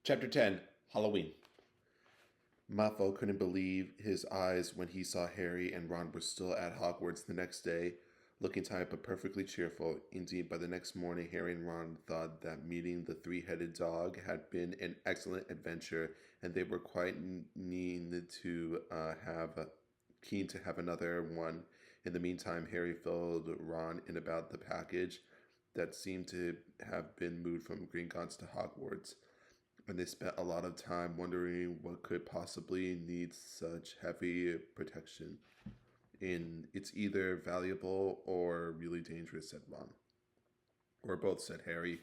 Chapter 10 Halloween. Malfoy couldn't believe his eyes when he saw Harry and Ron were still at Hogwarts the next day, looking tired but perfectly cheerful. Indeed, by the next morning, Harry and Ron thought that meeting the three-headed dog had been an excellent adventure, and they were quite keen to have another one. In the meantime, Harry filled Ron in about the package that seemed to have been moved from Gringotts to Hogwarts, and they spent a lot of time wondering what could possibly need such heavy protection. It's either valuable or really dangerous, said Ron. Or both, said Harry.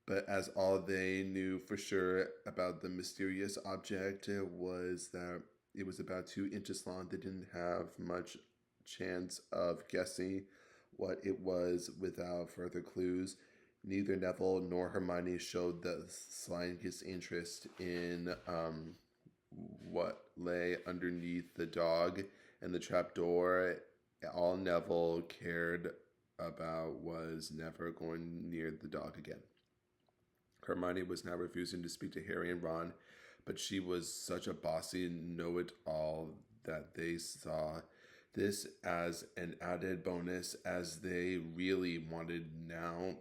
But as all they knew for sure about the mysterious object was that it was about 2 inches long, they didn't have much chance of guessing what it was without further clues. Neither Neville nor Hermione showed the slightest interest in what lay underneath the dog and the trapdoor. All Neville cared about was never going near the dog again. Hermione was now refusing to speak to Harry and Ron, but she was such a bossy know-it-all that they saw this as an added bonus, as they really wanted now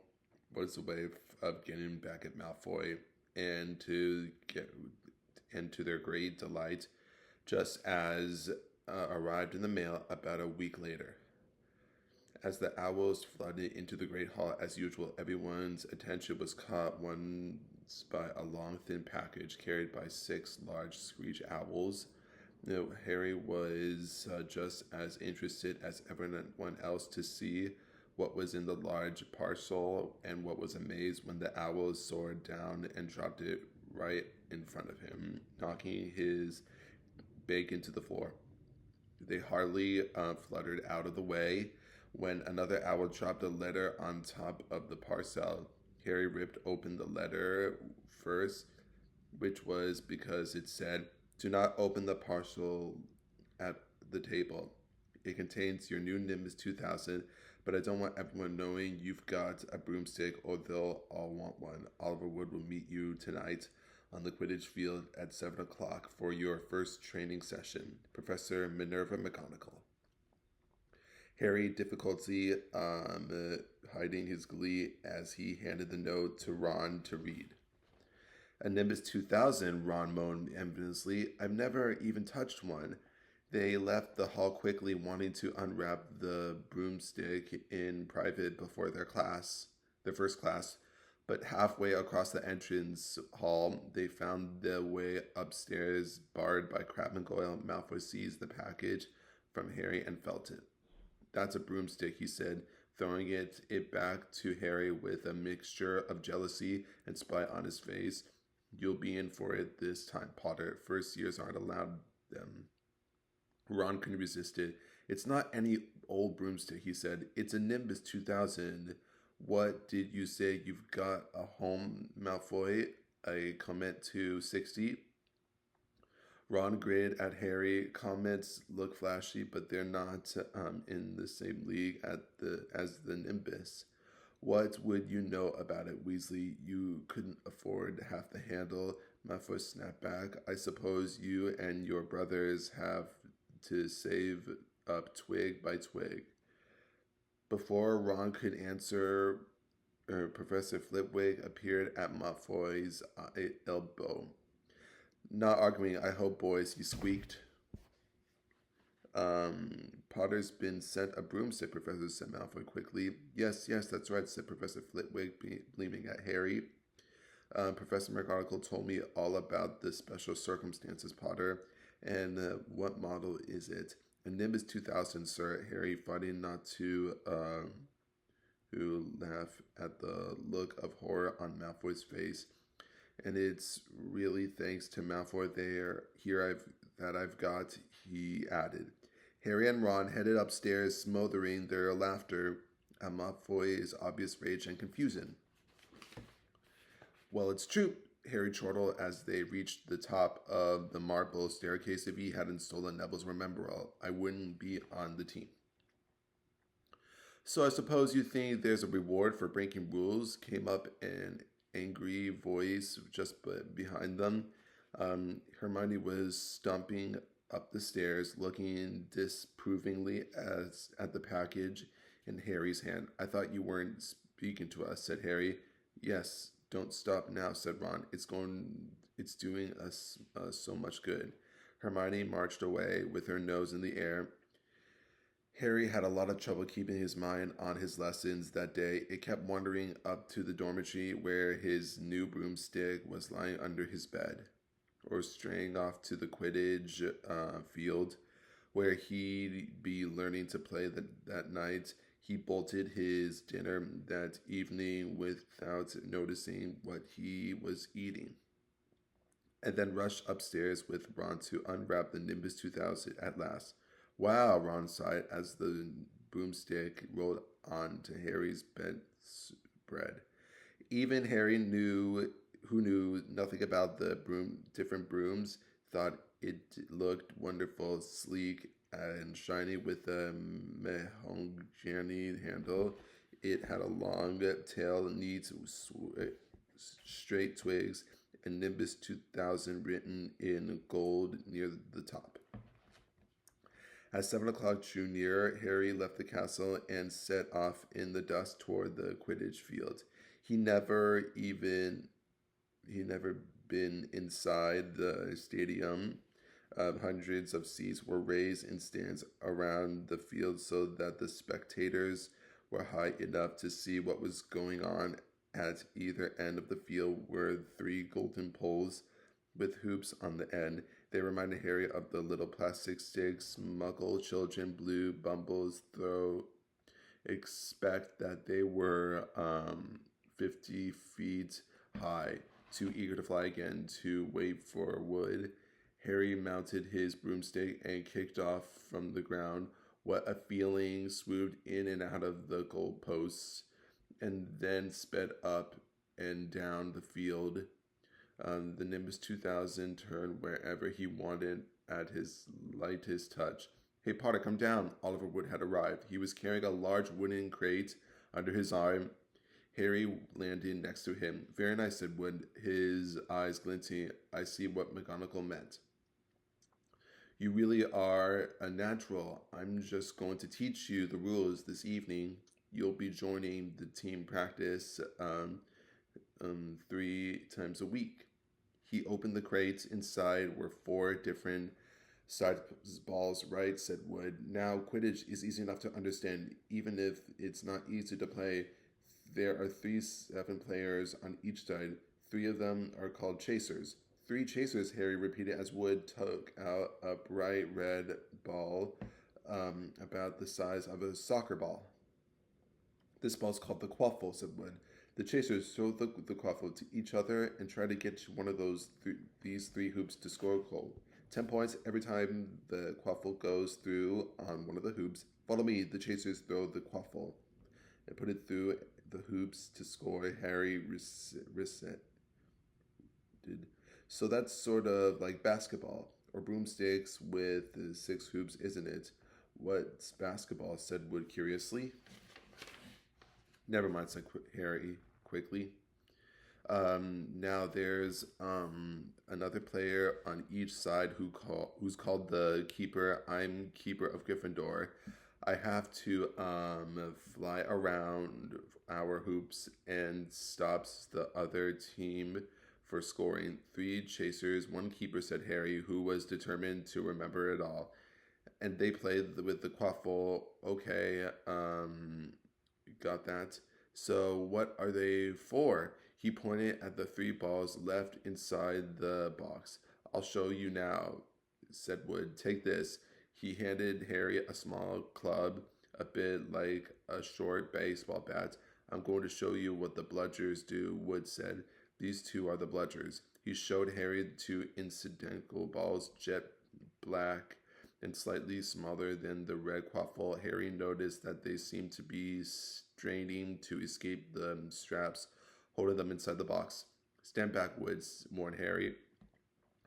was a way of getting back at Malfoy, and to their great delight, just as arrived in the mail about a week later. As the owls flooded into the great hall as usual, everyone's attention was caught once by a long, thin package carried by 6 large screech owls. Harry was just as interested as everyone else to see what was in the large parcel, and what was amazed when the owls soared down and dropped it right in front of him, knocking his bag into the floor. They hardly fluttered out of the way when another owl dropped a letter on top of the parcel. Harry ripped open the letter first, which was because it said, "Do not open the parcel at the table. It contains your new Nimbus 2000, but I don't want everyone knowing you've got a broomstick or they'll all want one. Oliver Wood will meet you tonight on the Quidditch field at 7 o'clock for your first training session. Professor Minerva McGonagall." Harry difficulty hiding his glee as he handed the note to Ron to read. "A Nimbus 2000, Ron moaned enviously. "I've never even touched one." They left the hall quickly, wanting to unwrap the broomstick in private before their first class. But halfway across the entrance hall, they found their way upstairs, barred by Crabbe and Goyle. Malfoy seized the package from Harry and felt it. "That's a broomstick," he said, throwing it back to Harry with a mixture of jealousy and spite on his face. "You'll be in for it this time, Potter. First years aren't allowed them." Ron couldn't resist it. "It's not any old broomstick," he said. "It's a Nimbus 2000. What did you say you've got a home, Malfoy? A Comet 260? Ron grinned at Harry. "Comets look flashy, but they're not in the same league as the Nimbus." "What would you know about it, Weasley? You couldn't afford half the handle." Malfoy snapped back. "I suppose you and your brothers have to save up twig by twig." Before Ron could answer, Professor Flitwick appeared at Malfoy's elbow. "Not arguing, I hope, boys," he squeaked. "Potter's been sent a broomstick, Professor," said Malfoy quickly. Yes, that's right," said Professor Flitwick, gleaming at Harry. "Professor McGonagall told me all about the special circumstances, Potter. And what model is it?" "A Nimbus 2000, sir," Harry, fighting not to laugh at the look of horror on Malfoy's face. "And it's really thanks to Malfoy that I've got," he added. Harry and Ron headed upstairs, smothering their laughter at Malfoy's obvious rage and confusion. "Well, it's true," Harry chortled as they reached the top of the marble staircase. "If he hadn't stolen Neville's Remembrall, I wouldn't be on the team." "So I suppose you think there's a reward for breaking rules?" came up in angry voice just behind them. Hermione was stomping up the stairs, looking disapprovingly at the package in Harry's hand. I thought you weren't speaking to us, said Harry. Yes, don't stop now, said Ron. It's doing us so much good. Hermione marched away with her nose in the air. Harry had a lot of trouble keeping his mind on his lessons that day. It kept wandering up to the dormitory where his new broomstick was lying under his bed, or straying off to the Quidditch field where he'd be learning to play that night. He bolted his dinner that evening without noticing what he was eating, and then rushed upstairs with Ron to unwrap the Nimbus 2000 at last. Wow, Ron sighed as the broomstick rolled onto Harry's bedspread. Even Harry who knew nothing about the different brooms, thought it looked wonderful, sleek, and shiny with a mahogany handle. It had a long tail, neat, straight twigs, and Nimbus 2000 written in gold near the top. As 7 o'clock drew near, Harry left the castle and set off in the dust toward the Quidditch field. He never been inside the stadium. Hundreds of seats were raised in stands around the field so that the spectators were high enough to see what was going on. At either end of the field were 3 golden poles with hoops on the end. They reminded Harry of the little plastic sticks Muggle children blew bumbles through. Expect that they were 50 feet high, too eager to fly again to wait for wood. Harry mounted his broomstick and kicked off from the ground. What a feeling! Swooped in and out of the goalposts, and then sped up and down the field. The Nimbus 2000 turned wherever he wanted at his lightest touch. Hey, Potter, come down. Oliver Wood had arrived. He was carrying a large wooden crate under his arm. Harry landed next to him. Very nice, said Wood, his eyes glinting. I see what McGonagall meant. You really are a natural. I'm just going to teach you the rules this evening. You'll be joining the team practice 3 times a week. He opened the crates. Inside were 4 different size balls, right, said Wood. Now, Quidditch is easy enough to understand, even if it's not easy to play. There are 7 players on each side. 3 of them are called chasers. 3 chasers, Harry repeated as Wood took out a bright red ball about the size of a soccer ball. This ball is called the quaffle, said Wood. The chasers throw the quaffle to each other and try to get to one of these 3 hoops to score a goal. 10 points every time the quaffle goes through on one of the hoops. Follow me. The chasers throw the quaffle and put it through the hoops to score. Harry reset. So that's sort of like basketball or broomsticks with 6 hoops, isn't it? What's basketball? Said Wood curiously. Never mind, said Harry quickly. Now there's another player on each side who's called the keeper. I'm keeper of Gryffindor. I have to fly around our hoops and stops the other team for scoring. 3 chasers, 1 keeper, said Harry, who was determined to remember it all. And they played with the quaffle. Okay, got that. So what are they for? He pointed at the 3 balls left inside the box. I'll show you now, said Wood. Take this. He handed Harry a small club, a bit like a short baseball bat. I'm going to show you what the bludgers do, Wood said. These 2 are the bludgers. He showed Harry 2 incidental balls, jet black and slightly smaller than the red quaffle. Harry noticed that they seemed to be straining to escape the straps holding them inside the box. Stand back, Woods, warned Harry.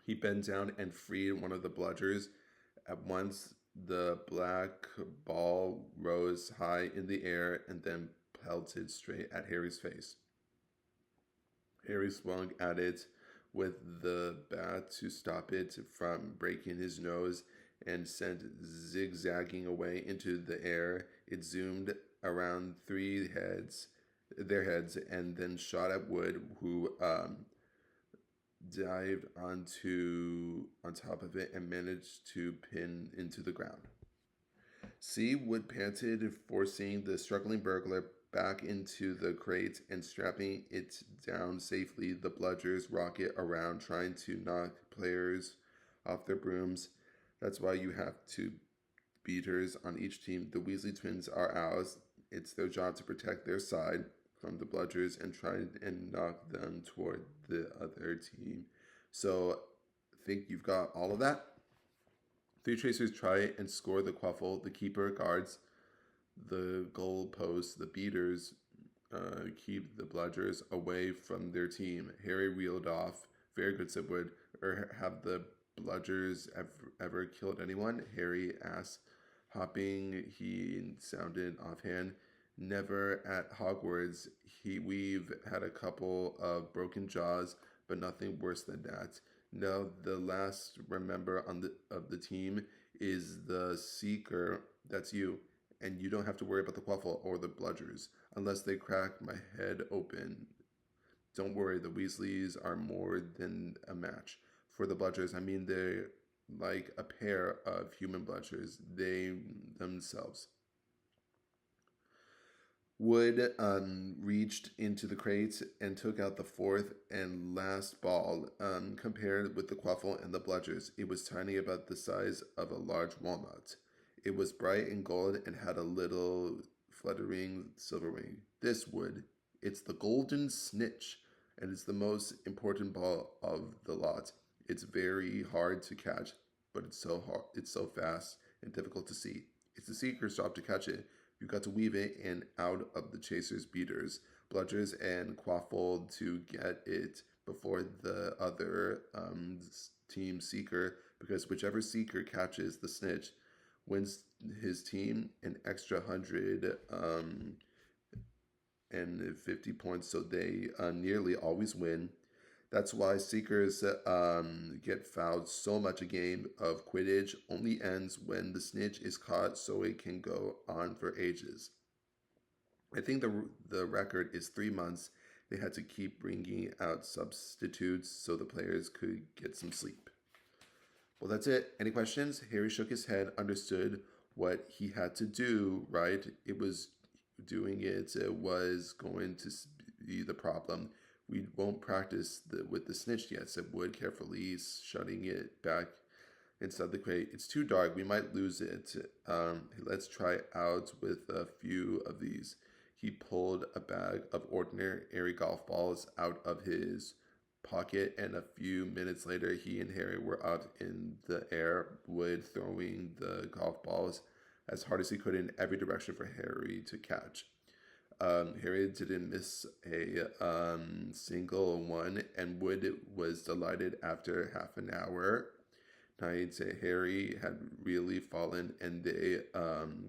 He bent down and freed one of the bludgers. At once, the black ball rose high in the air and then pelted straight at Harry's face. Harry swung at it with the bat to stop it from breaking his nose and sent zigzagging away into the air. It zoomed around their heads, and then shot at Wood, who dived on top of it and managed to pin into the ground. C. Wood panted, forcing the struggling burglar back into the crate and strapping it down safely. The bludgers rocket around, trying to knock players off their brooms. That's why you have two beaters on each team. The Weasley twins are owls. It's their job to protect their side from the bludgers and try and knock them toward the other team. So I think you've got all of that. Three chasers try and score the quaffle. The keeper guards the goal post. The beaters keep the bludgers away from their team. Harry reeled off. Very good, said Wood. Or have the bludgers ever killed anyone? Harry asked. Hopping, he sounded offhand. Never at Hogwarts. We've had a couple of broken jaws, but nothing worse than that. No, the last remember of the team is the Seeker. That's you, and you don't have to worry about the Quaffle or the Bludgers unless they crack my head open. Don't worry, the Weasleys are more than a match for the Bludgers. I mean, they're like a pair of human Bludgers. They themselves. Wood reached into the crate and took out the fourth and last ball. Compared with the Quaffle and the Bludgers, it was tiny, about the size of a large walnut. It was bright in gold and had a little fluttering silver ring. This Wood, it's the golden snitch, and it's the most important ball of the lot. It's very hard to catch, but it's so fast and difficult to see. It's the Seeker's job to catch it. You've got to weave it in out of the chasers' beaters, bludgers, and quaffle to get it before the other team Seeker, because whichever Seeker catches the snitch wins his team an extra 150 points, so they nearly always win. That's why Seekers get fouled so much. A game of Quidditch only ends when the snitch is caught, so it can go on for ages. I think the record is 3 months. They had to keep bringing out substitutes so the players could get some sleep. Well, that's it. Any questions? Harry shook his head, understood what he had to do, right? It was doing it was going to be the problem. We won't practice with the snitch yet, said Wood carefully, shutting it back inside the crate. It's too dark. We might lose it. Let's try out with a few of these. He pulled a bag of ordinary golf balls out of his pocket, and a few minutes later, he and Harry were out in the air, Wood throwing the golf balls as hard as he could in every direction for Harry to catch. Harry didn't miss a single one, and Wood was delighted. After half an hour, Harry had really fallen, and they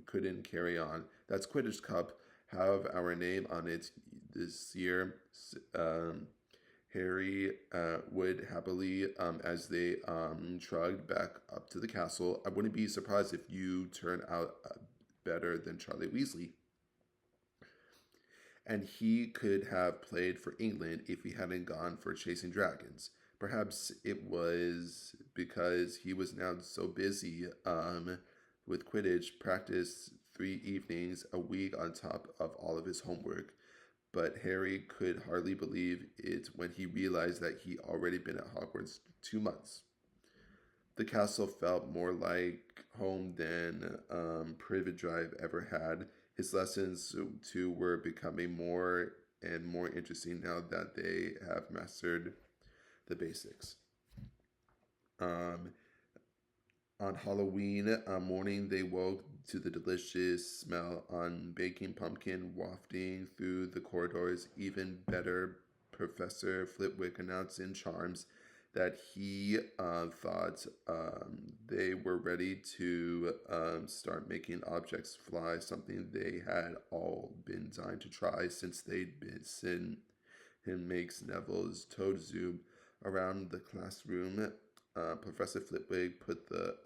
couldn't carry on. That's Quidditch Cup. Have our name on it this year. Harry would happily, as they trudged back up to the castle. I wouldn't be surprised if you turn out better than Charlie Weasley. And he could have played for England if he hadn't gone for chasing dragons. Perhaps it was because he was now so busy with Quidditch practice 3 evenings a week on top of all of his homework. But Harry could hardly believe it when he realized that he'd already been at Hogwarts 2 months. The castle felt more like home than Privet Drive ever had. His lessons, too, were becoming more and more interesting now that they have mastered the basics. On Halloween morning, they woke to the delicious smell on baking pumpkin wafting through the corridors. Even better, Professor Flitwick announced in charms that he thought they were ready to start making objects fly, something they had all been dying to try since him makes Neville's toad zoom around the classroom. Professor Flitwick put the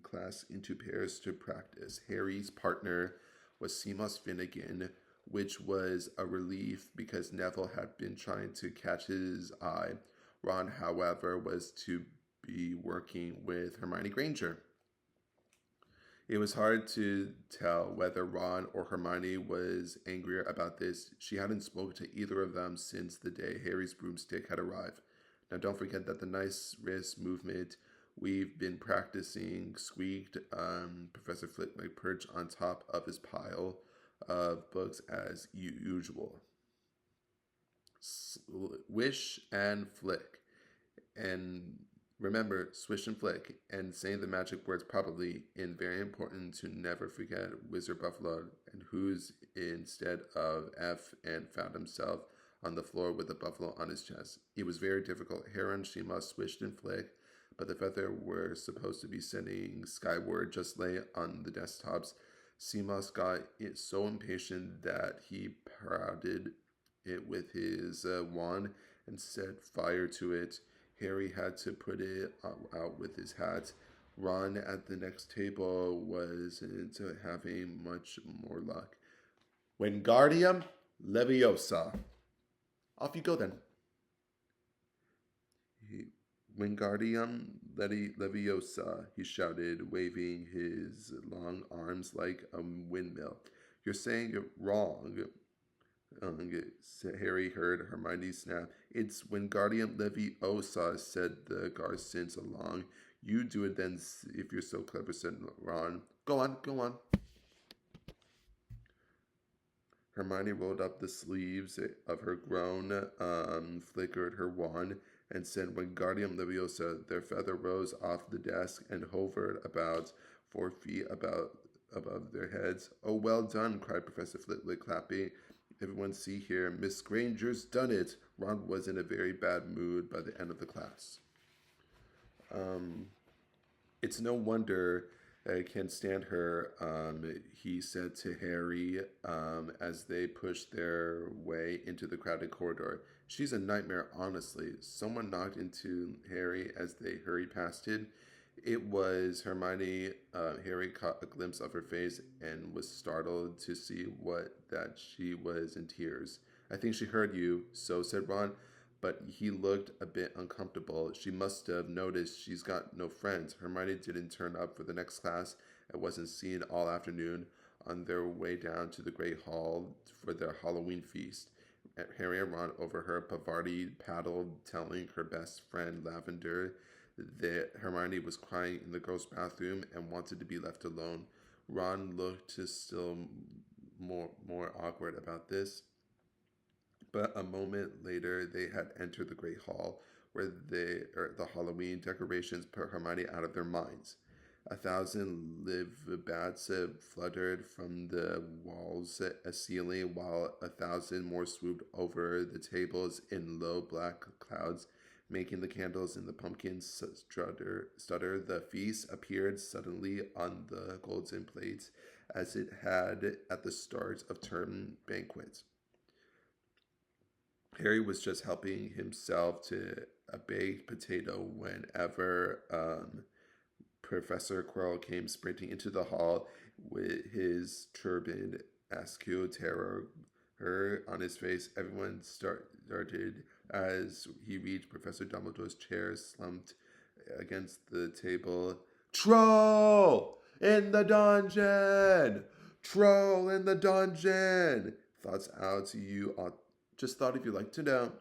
class into pairs to practice. Harry's partner was Seamus Finnegan, which was a relief because Neville had been trying to catch his eye. Ron, however, was to be working with Hermione Granger. It was hard to tell whether Ron or Hermione was angrier about this. She hadn't spoken to either of them since the day Harry's broomstick had arrived. Now, don't forget that the nice wrist movement we've been practicing squeaked. Professor Flitwick perched on top of his pile of books as usual. Wish and flick. And remember, swish and flick, and saying the magic words properly, and very important to never forget Wizard Buffalo, and who's instead of F and found himself on the floor with a buffalo on his chest. It was very difficult. Harry and Shima swished and flicked, but the feather were supposed to be sending skyward just lay on the desktops. Seamus got so impatient that he prodded it with his wand and set fire to it. Harry had to put it out with his hat. Ron at the next table wasn't having much more luck. Wingardium Leviosa. Off you go then. Wingardium Leviosa, he shouted, waving his long arms like a windmill. You're saying it wrong. Harry heard Hermione snap. It's Wingardium Leviosa, said the guard since along. You do it then if you're so clever, said Ron. Go on, go on. Hermione rolled up the sleeves of her gown, flickered her wand, and said, Wingardium Leviosa. Their feather rose off the desk and hovered about 4 feet above their heads. Oh, well done, cried Professor Flitwick, clapping. Everyone see here, Miss Granger's done it. Ron was in a very bad mood by the end of the class. It's no wonder I can't stand her, he said to Harry as they pushed their way into the crowded corridor. She's a nightmare, honestly. Someone knocked into Harry as they hurried past it. It was Hermione. Harry caught a glimpse of her face and was startled to see that she was in tears. I think she heard you, so said Ron, but he looked a bit uncomfortable. She must have noticed she's got no friends. Hermione didn't turn up for the next class and wasn't seen all afternoon. On their way down to the Great Hall for their Halloween feast, Harry and Ron overheard Pavarti paddle telling her best friend Lavender that Hermione was crying in the girls' bathroom and wanted to be left alone. Ron looked still more awkward about this. But a moment later, they had entered the Great Hall, where the Halloween decorations put Hermione out of their minds. 1,000 live bats fluttered from the walls ceiling, while 1,000 more swooped over the tables in low black clouds, making the candles in the pumpkin stutter. The feast appeared suddenly on the golden plates, as it had at the start of term banquets. Harry was just helping himself to a baked potato whenever Professor Quirrell came sprinting into the hall with his turbaned Askew terror on his face. Everyone started as he reached Professor Dumbledore's chair, slumped against the table. Troll in the dungeon! Troll in the dungeon! Thoughts out to you all. Just thought if you'd like to know.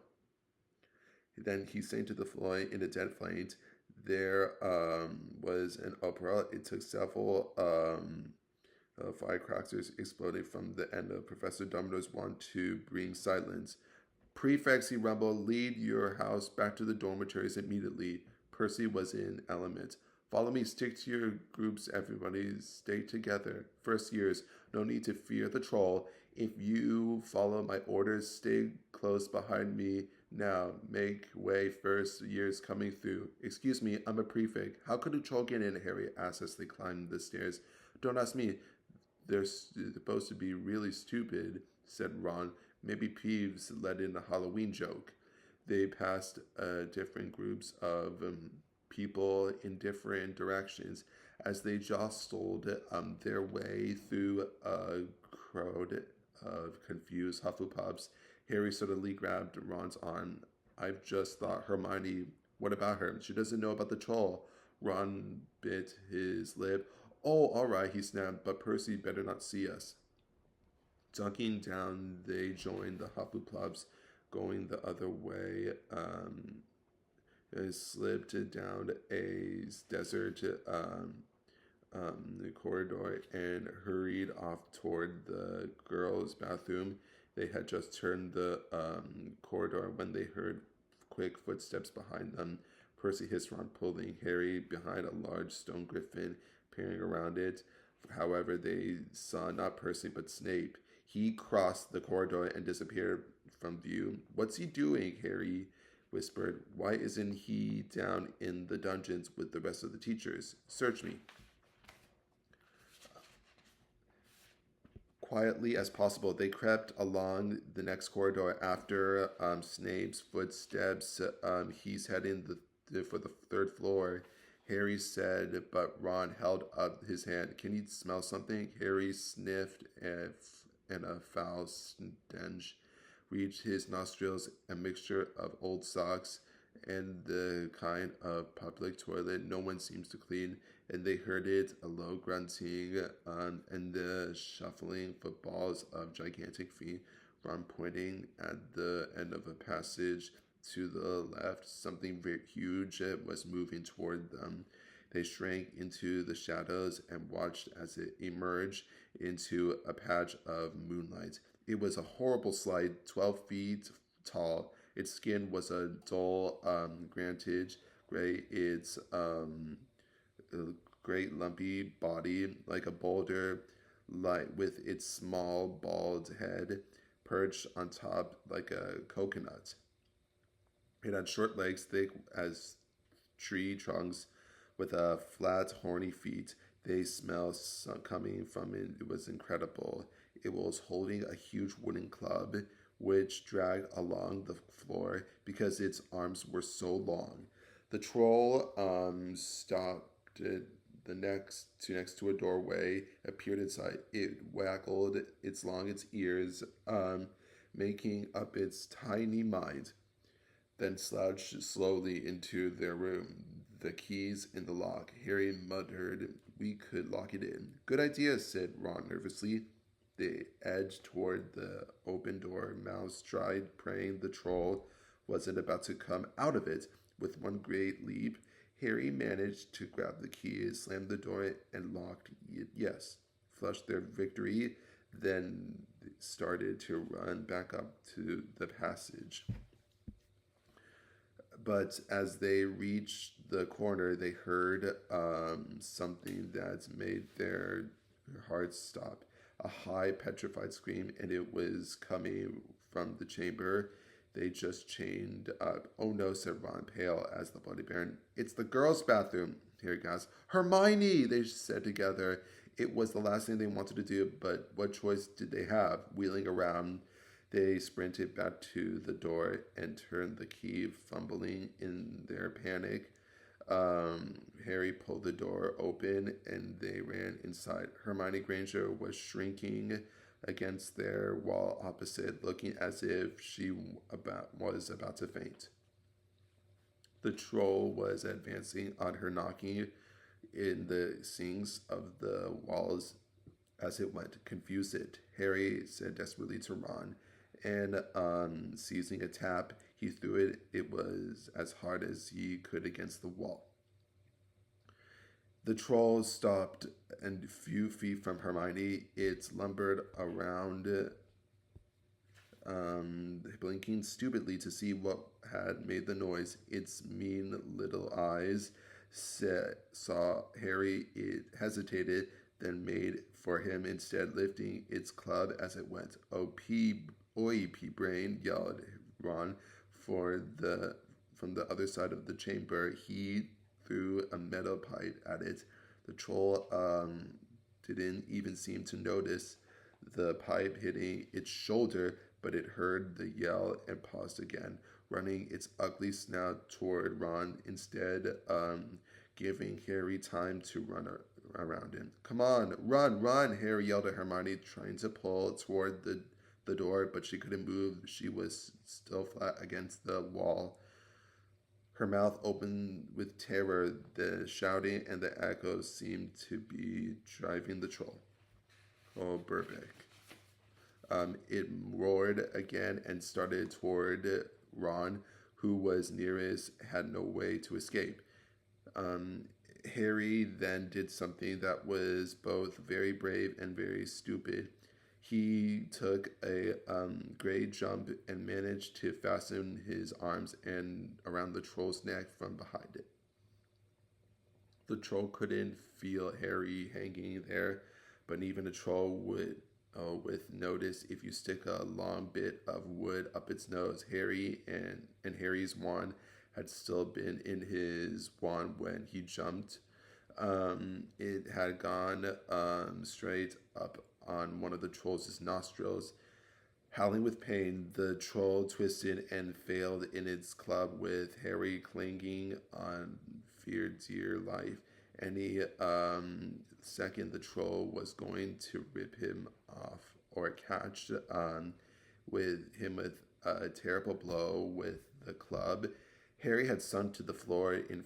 Then he sank to the floor in a dead faint. There was an uproar. It took several firecrackers exploding from the end of Professor Dumbledore's wand to bring silence. Prefects, he rumbled, lead your house back to the dormitories immediately. Percy was in element. Follow me, stick to your groups, everybody. Stay together. First years, no need to fear the troll. If you follow my orders, stay close behind me. Now, make way, first years coming through. Excuse me, I'm a prefect. How could a troll get in? Harry asked as they climbed the stairs. Don't ask me. They're supposed to be really stupid, said Ron. Maybe Peeves let in a Halloween joke. They passed different groups of people in different directions as they jostled their way through a crowd of confused Hufflepuffs. Harry suddenly grabbed Ron's arm. I've just thought Hermione, what about her? She doesn't know about the troll. Ron bit his lip. Oh, all right, he snapped, but Percy better not see us. Ducking down, they joined the Hufflepuffs going the other way. They slipped down a desert corridor and hurried off toward the girls' bathroom. They had just turned the corridor when they heard quick footsteps behind them. Percy hissed Ron, pulling Harry behind a large stone griffin, peering around it. However, they saw not Percy but Snape. He crossed the corridor and disappeared from view. What's he doing? Harry whispered. Why isn't he down in the dungeons with the rest of the teachers? Search me. Quietly as possible, they crept along the next corridor after Snape's footsteps. He's heading for the third floor. Harry said, but Ron held up his hand. Can you smell something? Harry sniffed and a foul stench reached his nostrils, a mixture of old socks and the kind of public toilet no one seems to clean, and they heard it, a low grunting and the shuffling footballs of gigantic feet. Ron pointing at the end of a passage to the left. Something very huge was moving toward them. They shrank into the shadows and watched as it emerged into a patch of moonlight. It was a horrible sight, 12 feet tall. Its skin was a dull grantage gray. Its great lumpy body, like a boulder, with its small bald head perched on top like a coconut. It had short legs, thick as tree trunks, with a flat, horny feet. They smelled coming from it. It was incredible. It was holding a huge wooden club, which dragged along the floor because its arms were so long. The troll stopped next to a doorway, appeared inside. It waggled its ears, making up its tiny mind, then slouched slowly into their room, the keys in the lock. Harry muttered, we could lock it in. Good idea, said Ron nervously. They edged toward the open door, mouths dried, praying the troll wasn't about to come out of it. With one great leap, Harry managed to grab the key, slammed the door, and locked it. Yes, flushed their victory, then started to run back up to the passage. But as they reached the corner, they heard something that made their hearts stop. A high, petrified scream, and it was coming from the chamber they just chained up. Oh no, said Ron, pale as the Bloody Baron. It's the girls' bathroom, Harry gasped. Hermione, they said together. It was the last thing they wanted to do, but what choice did they have? Wheeling around, they sprinted back to the door and turned the key, fumbling in their panic. Harry pulled the door open and they ran inside. Hermione Granger was shrinking against their wall opposite, looking as if she was about to faint. The troll was advancing on her, knocking in the sinks of the walls as it went. Confuse it, Harry said desperately to Ron, and seizing a tap, he threw it. It was as hard as he could against the wall. The troll stopped and a few feet from Hermione. It lumbered around, blinking stupidly to see what had made the noise. Its mean little eyes saw Harry. It hesitated, then made for him instead, lifting its club as it went. Oi, pea-brain, yelled Ron from the other side of the chamber. He threw a metal pipe at it. The troll didn't even seem to notice the pipe hitting its shoulder, but it heard the yell and paused again, running its ugly snout toward Ron, instead giving Harry time to run around him. Come on, run, run, Harry yelled at Hermione, trying to pull toward the door, but she couldn't move. She was still flat against the wall, her mouth open with terror. The shouting and the echoes seemed to be driving the troll. Oh, Burbank. It roared again and started toward Ron, who was nearest, had no way to escape. Um, Harry then did something that was both very brave and very stupid. He took a great jump and managed to fasten his arms and around the troll's neck from behind it. The troll couldn't feel Harry hanging there, but even a troll would with notice if you stick a long bit of wood up its nose. Harry's wand had still been in his wand when he jumped. It had gone straight up on one of the troll's nostrils. Howling with pain, the troll twisted and failed in its club, with Harry clinging on for dear life. Any second, the troll was going to rip him off or catch with him with a terrible blow with the club. Harry had sunk to the floor in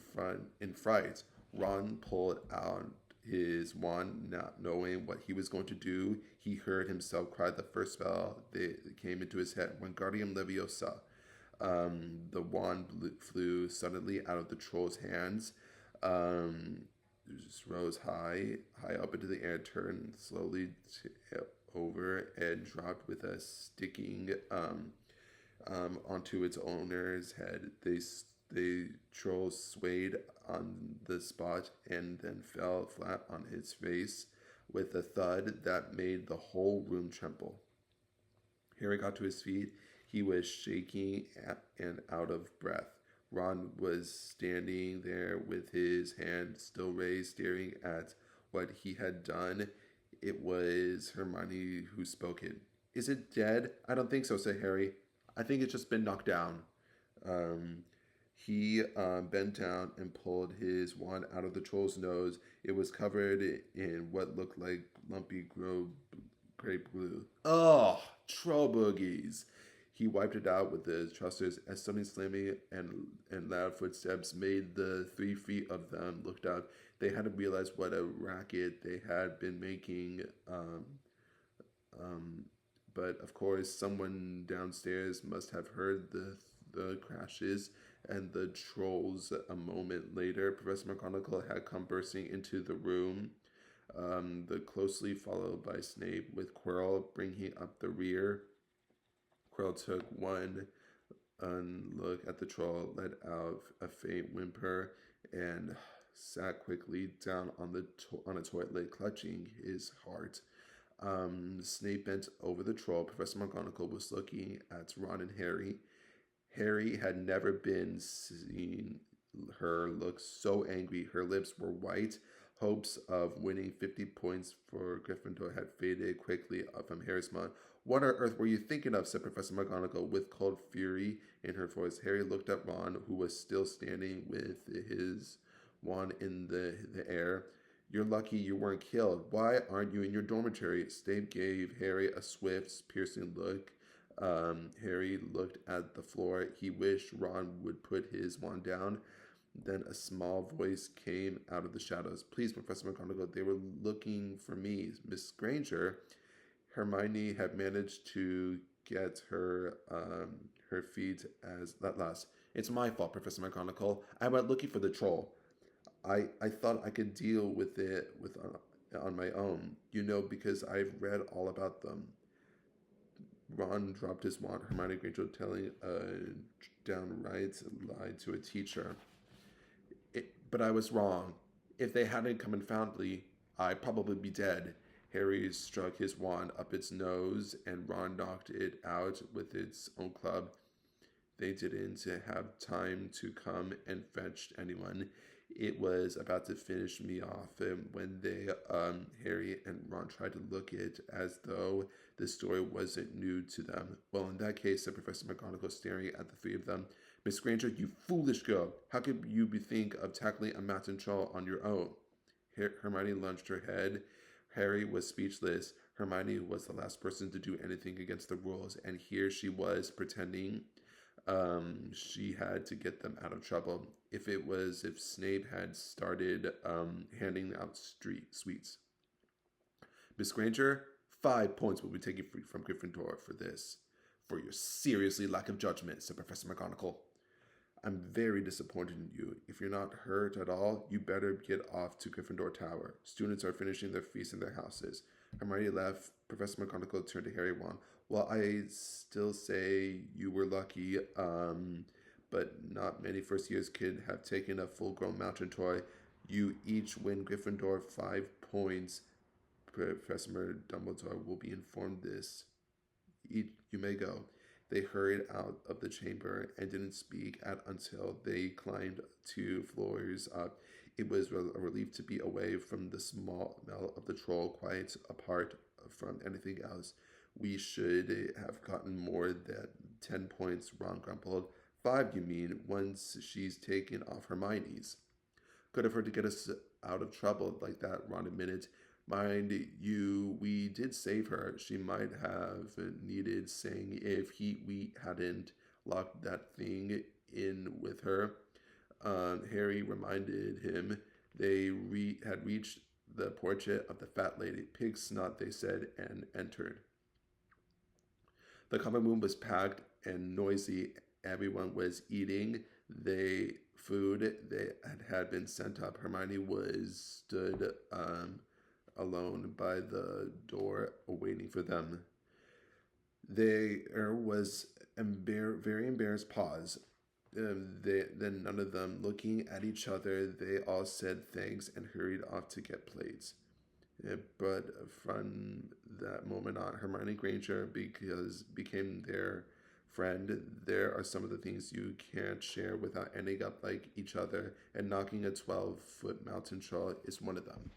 fright. Ron pulled out his wand, not knowing what he was going to do. He heard himself cry the first spell that came into his head. Wingardium Leviosa. The wand flew suddenly out of the troll's hands. Just rose high up into the air, turned slowly over, and dropped with a sticking onto its owner's head. The troll swayed on the spot and then fell flat on his face with a thud that made the whole room tremble. Harry got to his feet. He was shaking and out of breath. Ron was standing there with his hand still raised, staring at what he had done. It was Hermione who spoke it. Is it dead? I don't think so, said Harry. I think it's just been knocked down. He bent down and pulled his wand out of the troll's nose. It was covered in what looked like lumpy grape glue. Oh, troll boogies! He wiped it out with his trusters as something slamming and loud footsteps made the 3 feet of them looked up. They hadn't realized what a racket they had been making. But of course, someone downstairs must have heard the crashes and the trolls. A moment later, Professor McGonagall had come bursting into the room, closely followed by Snape, with Quirrell bringing up the rear. Quirrell took one look at the troll, let out a faint whimper, and sat quickly down on a toilet, clutching his heart. Snape bent over the troll. Professor McGonagall was looking at Ron and Harry. Harry had never been seen her look so angry. Her lips were white. Hopes of winning 50 points for Gryffindor had faded quickly from Harry's mind. What on earth were you thinking of? Said Professor McGonagall with cold fury in her voice. Harry looked at Ron, who was still standing with his wand in the air. You're lucky you weren't killed. Why aren't you in your dormitory? Snape gave Harry a swift, piercing look. Harry looked at the floor. He wished Ron would put his wand down. Then a small voice came out of the shadows. Please, Professor McGonagall, they were looking for me. Miss Granger. Hermione had managed to get her feet at last. It's my fault, Professor McGonagall. I went looking for the troll. I thought I could deal with it on my own, because I've read all about them. Ron dropped his wand. Hermione Granger telling a downright lie to a teacher. But I was wrong. If they hadn't come and found me, I'd probably be dead. Harry struck his wand up its nose, and Ron knocked it out with its own club. They didn't have time to come and fetch anyone. It was about to finish me off when Harry and Ron tried to look it as though the story wasn't new to them. Well, in that case, said Professor McGonagall, staring at the three of them. Miss Granger, you foolish girl! How could you think of tackling a mountain troll on your own? Hermione lunged her head. Harry was speechless. Hermione was the last person to do anything against the rules, and here she was pretending she had to get them out of trouble. If Snape had started handing out street sweets. Miss Granger, 5 points will be taken from Gryffindor for this. For your seriously lack of judgment, said Professor McGonagall. I'm very disappointed in you. If you're not hurt at all, you better get off to Gryffindor Tower. Students are finishing their feast in their houses. Hermione left. Professor McGonagall turned to Harry and Ron. Well, I still say you were lucky, but not many first years kids have taken a full grown mountain toy. You each win Gryffindor 5 points. Professor Dumbledore will be informed this. You may go. They hurried out of the chamber and didn't speak until they climbed 2 floors up. It was a relief to be away from the smell of the troll, quite apart from anything else. We should have gotten more than 10 points, Ron grumbled. 5, you mean, once she's taken off Hermione's. Good of her to get us out of trouble like that, Ron admitted. Mind you, we did save her. She might have needed saying if we hadn't locked that thing in with her. Harry reminded him they had reached the portrait of the fat lady. Pig snot, they said, and entered. The common room was packed and noisy. Everyone was eating the food that had been sent up. Hermione stood alone by the door, waiting for them. There was a very embarrassed pause. Then none of them looking at each other, they all said thanks and hurried off to get plates. But from that moment on, Hermione Granger became their friend. There are some of the things you can't share without ending up like each other, and knocking a 12-foot mountain troll is one of them.